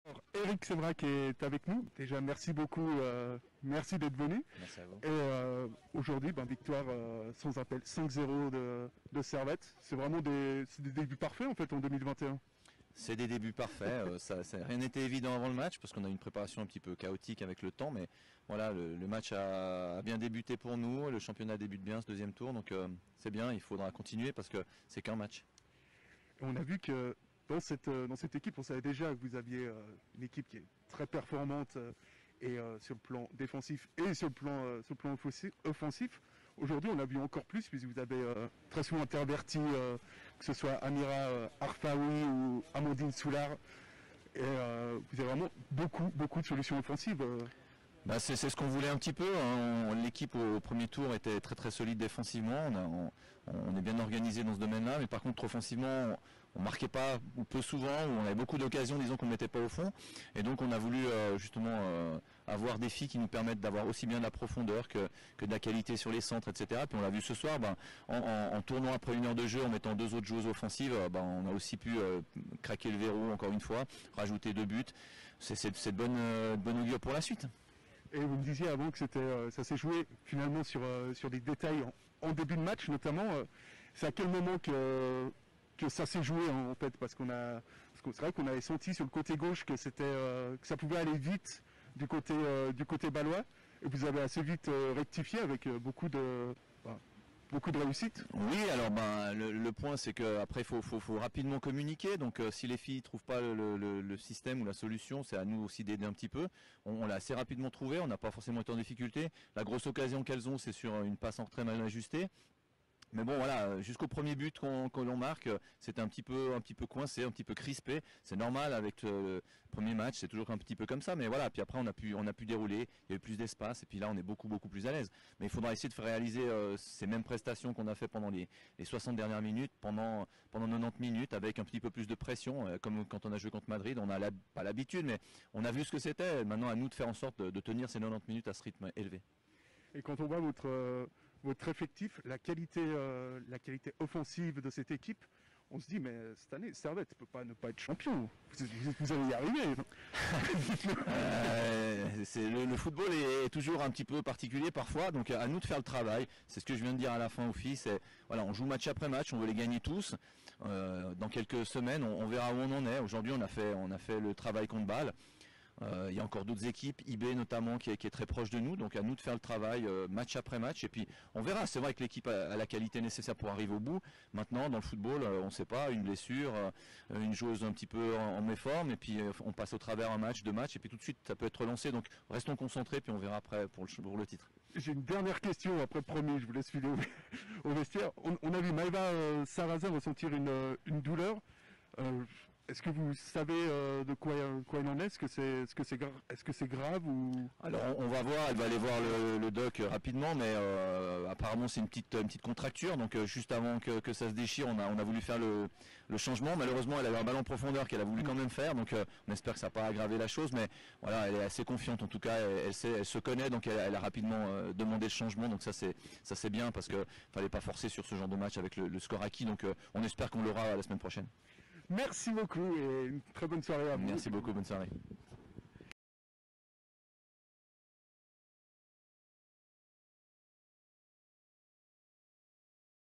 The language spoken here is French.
Alors, Eric Sévrac est avec nous. Déjà, merci beaucoup, merci d'être venu. Merci à vous. Et aujourd'hui, victoire sans appel, 5-0 de Servette. C'est vraiment des débuts parfaits en fait en 2021. C'est des débuts parfaits. Rien n'était évident avant le match parce qu'on a eu une préparation un petit peu chaotique avec le temps, mais voilà, le match a bien débuté pour nous. Le championnat débute bien ce deuxième tour, donc c'est bien. Il faudra continuer parce que c'est qu'un match. On a vu que dans cette équipe, on savait déjà que vous aviez une équipe qui est très performante et sur le plan défensif et sur le plan offensif. Aujourd'hui, on a vu encore plus puisque vous avez très souvent interverti que ce soit Amira Arfaoui ou Amandine Soulard. Et vous avez vraiment beaucoup de solutions offensives. C'est ce qu'on voulait un petit peu. L'équipe au premier tour était très solide défensivement. On est bien organisé dans ce domaine-là, mais par contre offensivement, on marquait pas ou peu souvent, ou on avait beaucoup d'occasions, disons qu'on ne mettait pas au fond. Et donc on a voulu justement avoir des filles qui nous permettent d'avoir aussi bien de la profondeur que de la qualité sur les centres, etc. Puis on l'a vu ce soir, en tournant après une heure de jeu, en mettant deux autres joueuses offensives, on a aussi pu craquer le verrou encore une fois, rajouter 2 buts. C'est de bonne augure pour la suite. Et vous me disiez avant que ça s'est joué finalement sur des détails en début de match notamment. C'est à quel moment que ça s'est joué en fait parce que c'est vrai qu'on avait senti sur le côté gauche que que ça pouvait aller vite du côté balois et vous avez assez vite rectifié avec beaucoup de réussite. Oui, alors le point c'est que après faut rapidement communiquer. Donc si les filles trouvent pas le système ou la solution, c'est à nous aussi d'aider un petit peu. On l'a assez rapidement trouvé, on n'a pas forcément été en difficulté. La grosse occasion qu'elles ont, c'est sur une passe en retrait mal ajustée. Mais bon voilà, jusqu'au premier but qu'on l'on marque, c'était un petit peu coincé, un petit peu crispé. C'est normal avec le premier match, c'est toujours un petit peu comme ça. Mais voilà, puis après on a pu dérouler, il y a eu plus d'espace et puis là on est beaucoup plus à l'aise. Mais il faudra essayer de faire réaliser ces mêmes prestations qu'on a fait pendant les 60 dernières minutes, pendant 90 minutes avec un petit peu plus de pression, comme quand on a joué contre Madrid. On a pas l'habitude, mais on a vu ce que c'était. Maintenant à nous de faire en sorte de tenir ces 90 minutes à ce rythme élevé. Et quand on voit votre effectif, la qualité offensive de cette équipe, on se dit mais cette année Servette peut pas ne pas être champion. Vous allez y arriver. Le football est toujours un petit peu particulier parfois, donc à nous de faire le travail. C'est ce que je viens de dire à la fin aux filles. C'est voilà, on joue match après match, on veut les gagner tous. Dans quelques semaines, on verra où on en est. Aujourd'hui, on a fait le travail contre balle. Il y a encore d'autres équipes, IB notamment, qui est très proche de nous, donc à nous de faire le travail match après match, et puis on verra. C'est vrai que l'équipe a la qualité nécessaire pour arriver au bout. Maintenant, dans le football, on ne sait pas, une blessure, une joueuse un petit peu en méforme, et puis on passe au travers un match, 2 matchs, et puis tout de suite ça peut être relancé, donc restons concentrés, puis on verra après pour le titre. J'ai une dernière question, après promis, je vous laisse filer au vestiaire. On a vu Maëva Sarrazin ressentir une douleur. Est-ce que vous savez de quoi il en est? Est-ce que c'est grave ou... Alors on va voir, elle va aller voir le doc rapidement, mais apparemment c'est une petite contracture, donc juste avant que ça se déchire, on a voulu faire le changement. Malheureusement elle avait un ballon en profondeur qu'elle a voulu quand même faire, donc on espère que ça n'a pas aggravé la chose, mais voilà, elle est assez confiante en tout cas, elle se connaît, donc elle a rapidement demandé le changement, donc ça c'est bien parce que fallait pas forcer sur ce genre de match avec le score acquis, donc on espère qu'on l'aura la semaine prochaine. Merci beaucoup et une très bonne soirée à vous. Merci beaucoup, bonne soirée.